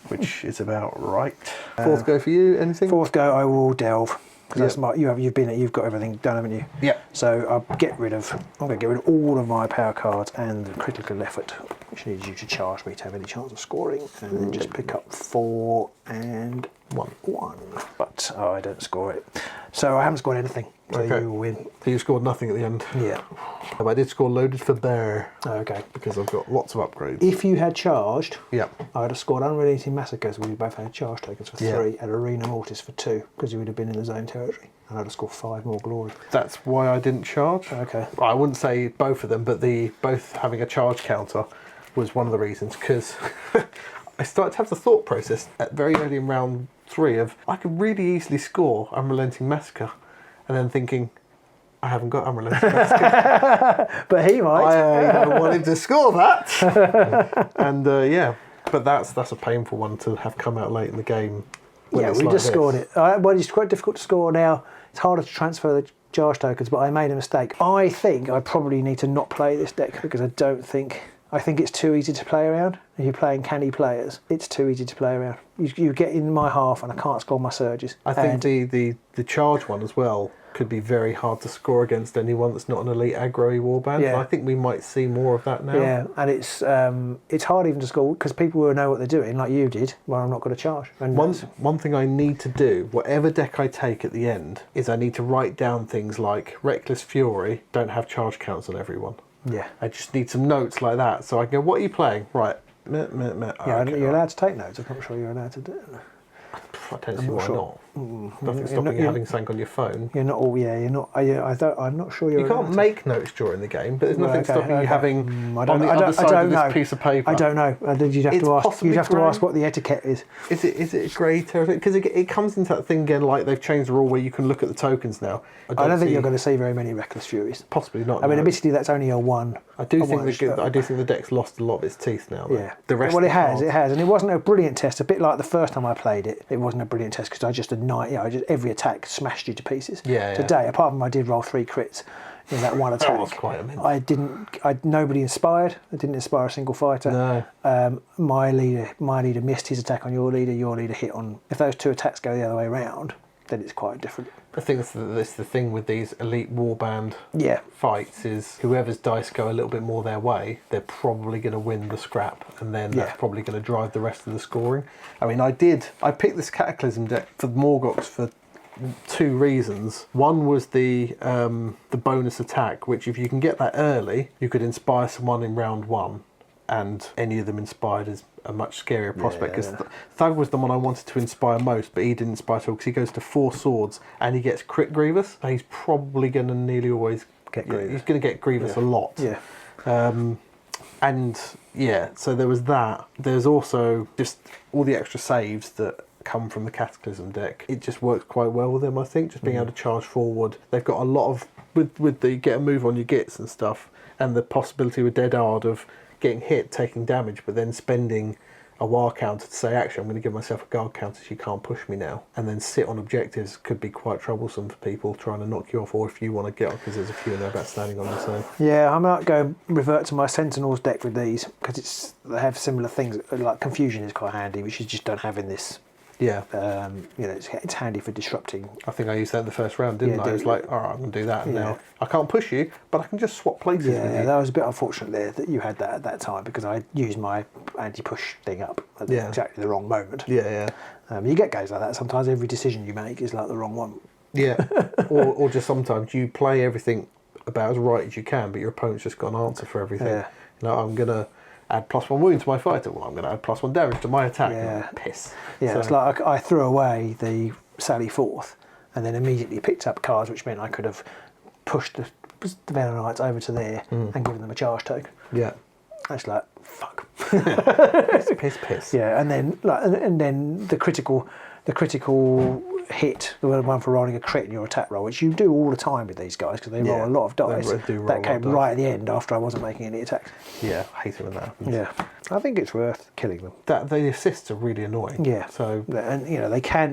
Speaker 1: which is about right. Fourth go for you, anything?
Speaker 2: Fourth go, I will delve. Because that's my, you've got everything done, haven't you?
Speaker 1: Yeah.
Speaker 2: So I'm going to get rid of all of my power cards and the critical effort, which needs you to charge me to have any chance of scoring, and then just pick up 4 and 1. But I don't score it. So I haven't scored anything. So you will win.
Speaker 1: So you scored nothing at the end?
Speaker 2: Yeah.
Speaker 1: I did score loaded for bear.
Speaker 2: Okay.
Speaker 1: Because I've got lots of upgrades.
Speaker 2: If you had charged,
Speaker 1: yeah,
Speaker 2: I'd have scored Unrelenting Massacres. We both had charge tokens for 3 and Arena Mortis for 2, because you would have been in the zone territory. And I'd have scored 5 more glory.
Speaker 1: That's why I didn't charge.
Speaker 2: Okay.
Speaker 1: I wouldn't say both of them, but both having a charge counter was one of the reasons, because I started to have the thought process at very early in round 3 of I could really easily score Unrelenting Massacre, and then thinking, I haven't got Unrelenting Massacre.
Speaker 2: But he might.
Speaker 1: I wanted to score that. And yeah, but that's a painful one to have come out late in the game.
Speaker 2: Yeah, we just scored it. Well, it's quite difficult to score now. It's harder to transfer the charge tokens, but I made a mistake. I think I probably need to not play this deck because I think it's too easy to play around. If you're playing canny players, it's too easy to play around. You get in my half and I can't score my surges.
Speaker 1: I think the charge one as well could be very hard to score against anyone that's not an elite aggro warband.
Speaker 2: Yeah.
Speaker 1: I think we might see more of that now.
Speaker 2: Yeah, and it's hard even to score because people will know what they're doing, like you did. Well, I'm not going to charge. And
Speaker 1: one thing I need to do, whatever deck I take at the end, is I need to write down things like Reckless Fury don't have charge counts on everyone.
Speaker 2: Yeah.
Speaker 1: I just need some notes like that, so I can go, what are you playing? Right.
Speaker 2: Yeah, you're allowed to take notes. I'm not sure you're allowed to do it.
Speaker 1: I don't see why not. Nothing stopping you having something on your phone.
Speaker 2: You're not all. Yeah, you're not. I'm not sure you're.
Speaker 1: You can't make notes during the game, but there's nothing stopping you having on the other side of this piece of paper.
Speaker 2: I don't know. You'd have to ask what the etiquette is.
Speaker 1: Is it grey territory? Because it comes into that thing again, like they've changed the rule where you can look at the tokens now.
Speaker 2: I don't think you're going to see very many Reckless Furies.
Speaker 1: Possibly not.
Speaker 2: I mean, admittedly, that's only a one.
Speaker 1: I do think the deck's lost a lot of its teeth now. Though.
Speaker 2: Yeah.
Speaker 1: The rest.
Speaker 2: Well, it has, and it wasn't a brilliant test. A bit like the first time I played it, it wasn't a brilliant test because I just every attack smashed you to pieces.
Speaker 1: Yeah.
Speaker 2: Today, apart from I did roll 3 crits in that one attack.
Speaker 1: That was quite immense.
Speaker 2: Nobody inspired. I didn't inspire a single fighter.
Speaker 1: No.
Speaker 2: My leader missed his attack on your leader hit on. If those 2 attacks go the other way around, then it's quite different.
Speaker 1: I think that's the thing with these elite warband fights is whoever's dice go a little bit more their way, they're probably going to win the scrap, and then that's probably going to drive the rest of the scoring. I mean, I picked this Cataclysm deck for Morgoks for 2 reasons. One was the bonus attack, which if you can get that early, you could inspire someone in round 1, and any of them inspired is a much scarier prospect because Thug was the one I wanted to inspire most, but he didn't inspire at all because he goes to 4 swords and he gets crit Grievous. So he's probably going to nearly always
Speaker 2: get Grievous.
Speaker 1: He's going to get Grievous a lot.
Speaker 2: Yeah.
Speaker 1: And yeah, so there was that. There's also just all the extra saves that come from the Cataclysm deck. It just works quite well with them, I think, just being able to charge forward. They've got a lot of, with the get a move on your gits and stuff, and the possibility with Dead Hard of getting hit, taking damage, but then spending a war counter to say, actually, I'm going to give myself a guard counter so you can't push me now, and then sit on objectives could be quite troublesome for people trying to knock you off, or if you want to get off, because there's a few in there about standing on the same.
Speaker 2: Yeah, I might go revert to my Sentinels deck with these, because they have similar things, like Confusion is quite handy, which you just don't have in this.
Speaker 1: Yeah.
Speaker 2: It's handy for disrupting.
Speaker 1: I think I used that in the first round, didn't I? It was like, all right, I'm going to do that now. I can't push you, but I can just swap places with you.
Speaker 2: Yeah, that was a bit unfortunate there that you had that at that time because I used my anti-push thing up at exactly the wrong moment.
Speaker 1: Yeah.
Speaker 2: You get games like that. Sometimes every decision you make is like the wrong one.
Speaker 1: Yeah. or just sometimes you play everything about as right as you can, but your opponent's just got an answer for everything. Yeah. I'm going to add +1 wound to my fighter. Well, I'm going to add +1 damage to my attack.
Speaker 2: Yeah.
Speaker 1: Piss.
Speaker 2: Yeah, so it's like I threw away the Sally Forth and then immediately picked up cards, which meant I could have pushed the Venom Knights over to there and given them a charge token.
Speaker 1: Yeah.
Speaker 2: That's like, fuck.
Speaker 1: Piss.
Speaker 2: Yeah, and then the critical hit, the one for rolling a crit in your attack roll, which you do all the time with these guys because they roll a lot of dice. That came right at the end after I wasn't making any attacks.
Speaker 1: Yeah, I hate it when that happens.
Speaker 2: Yeah, I think it's worth killing them.
Speaker 1: The assists are really annoying.
Speaker 2: Yeah.
Speaker 1: So
Speaker 2: and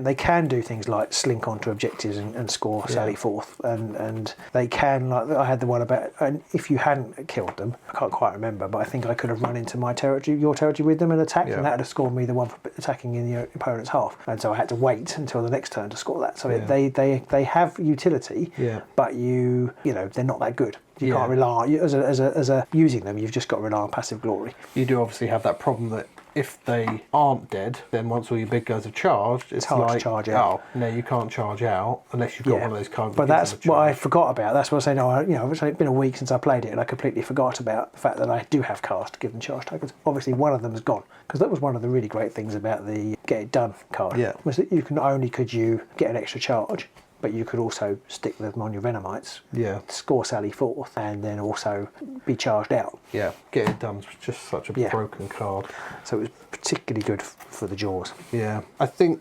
Speaker 2: they can do things like slink onto objectives and score sally forth, and they can, like I had the one about, and if you hadn't killed them, I can't quite remember, but I think I could have run into my territory, your territory with them and attacked, and that would have scored me the one for attacking in the opponent's half, and so I had to wait until the next turn to score that. So they have utility, but they're not that good. You can't rely as a using them. You've just got to rely on passive glory.
Speaker 1: You do obviously have that problem that if they aren't dead, then once all your big guys have charged, it's
Speaker 2: hard
Speaker 1: like,
Speaker 2: to charge out.
Speaker 1: Oh, no, you can't charge out unless you've got one of those cards.
Speaker 2: But that's what I forgot about. That's what I say. No, it's been a week since I played it, and I completely forgot about the fact that I do have cast given charge tokens. Obviously, one of them is gone because that was one of the really great things about the Get It Done card. Yeah, was that you not only could you get an extra charge, but you could also stick them on your Venomites, score sally forth, and then also be charged out. Yeah,
Speaker 1: Get It Done was just such a broken card.
Speaker 2: So it was particularly good for the Jaws.
Speaker 1: Yeah, I think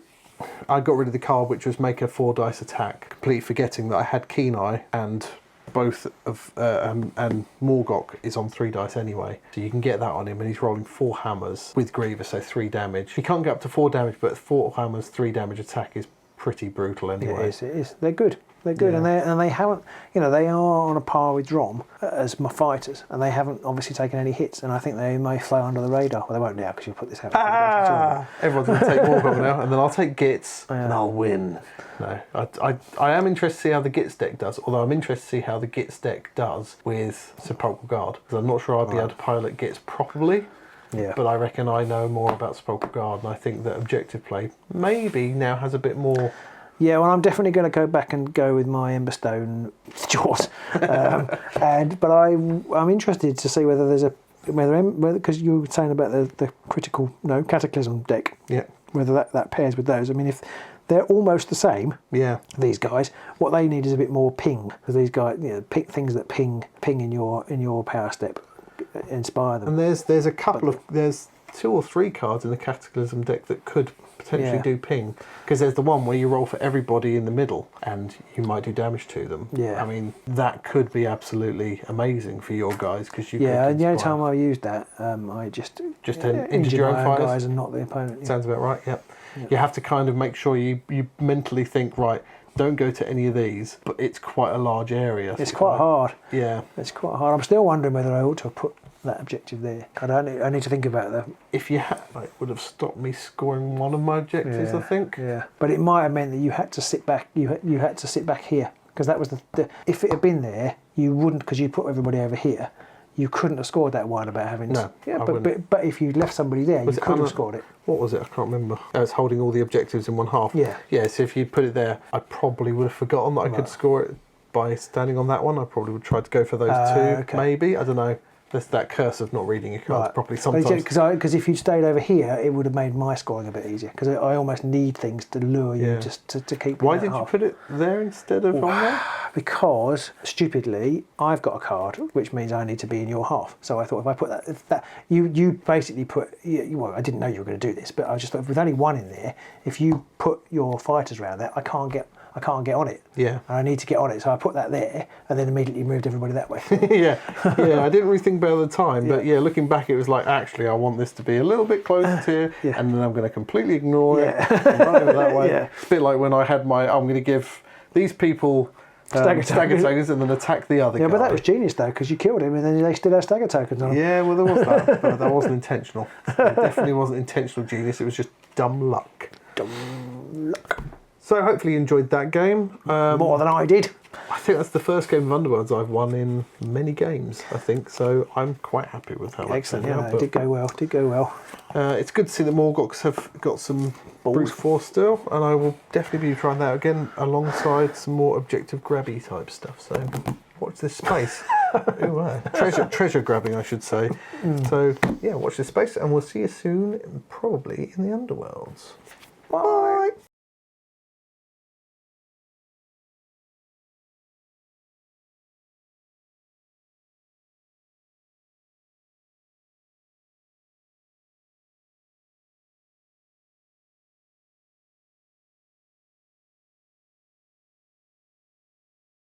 Speaker 1: I got rid of the card which was make a 4 dice attack, completely forgetting that I had Keen Eye and both of and Morgok is on 3 dice anyway, so you can get that on him, and he's rolling 4 hammers with Grievous, so 3 damage. He can't get up to 4 damage, but 4 hammers, 3 damage attack is pretty brutal anyway.
Speaker 2: It is. They're good. They're good, and they haven't. They are on a par with Drom as my fighters, and they haven't obviously taken any hits. And I think they may fly under the radar. Well, they won't now because you put this out.
Speaker 1: Everyone's going to take Morgok now, and then I'll take Gits, and I'll win. No, I am interested to see how the Gits deck does. Although I'm interested to see how the Gits deck does with Sepulchral Guard, because I'm not sure I'll be able to pilot Gits properly. Yeah. But I reckon I know more about Sepulchral Guard, and I think that objective play maybe now has a bit more.
Speaker 2: Yeah, well, I'm definitely going to go back and go with my Emberstone Jaws, but I'm interested to see whether there's whether because you were saying about the critical Cataclysm deck, whether that pairs with those. I mean, if they're almost the same, these guys, what they need is a bit more ping, because these guys, things that ping in your power step, inspire them.
Speaker 1: And there's a couple of 2 or 3 cards in the Cataclysm deck that could potentially do ping, because there's the one where you roll for everybody in the middle and you might do damage to them. I mean, that could be absolutely amazing for your guys, because you
Speaker 2: and the only time I used that, I just
Speaker 1: injured your own fighters
Speaker 2: guys and not the opponent.
Speaker 1: Sounds about right. You have to kind of make sure you mentally think, right, don't go to any of these, but it's quite a large area.
Speaker 2: It's quite hard.
Speaker 1: Yeah,
Speaker 2: it's quite hard. I'm still wondering whether I ought to have put that objective there. I need to think about that.
Speaker 1: If you had, it would have stopped me scoring one of my objectives, I think.
Speaker 2: Yeah, but it might have meant that you had to sit back. You had to sit back here, because that was the if it had been there, you wouldn't, because you put everybody over here. You couldn't have scored that one about having.
Speaker 1: No,
Speaker 2: but if you left somebody there, you could have scored it.
Speaker 1: What was it? I can't remember. It's holding all the objectives in one half. Yeah. So if you put it there, I probably would have forgotten that I could score it by standing on that one. I probably would try to go for those 2. Maybe, I don't know. There's that curse of not reading your cards properly sometimes.
Speaker 2: Because if you stayed over here, it would have made my scoring a bit easier. Because I almost need things to lure you just to keep.
Speaker 1: Why did you put it there instead of on there?
Speaker 2: Because stupidly, I've got a card which means I need to be in your half. So I thought if I put that you basically put. Well, I didn't know you were going to do this, but I just thought with only one in there, if you put your fighters around there, I can't get on it. Yeah. And I need to get on it. So I put that there and then immediately moved everybody that way.
Speaker 1: I didn't really think about it at the time, but looking back, it was like, actually, I want this to be a little bit closer to you, and then I'm going to completely ignore it and run over that way. It's a bit like when I had I'm going to give these people stagger tokens and then attack the other guy.
Speaker 2: But that was genius, though, because you killed him and then they still had stagger tokens on them.
Speaker 1: Yeah, well, there was that, but that wasn't intentional. It definitely wasn't intentional genius. It was just dumb luck. So hopefully you enjoyed that game.
Speaker 2: More than I did.
Speaker 1: I think that's the first game of Underworlds I've won in many games, I think. So I'm quite happy with how that turned out.
Speaker 2: It did go well.
Speaker 1: It's good to see that Morgoks have got some brute force still, and I will definitely be trying that again alongside some more objective grabby type stuff. So watch this space. Treasure grabbing, I should say. So watch this space, and we'll see you soon, probably in the Underworlds.
Speaker 2: Bye.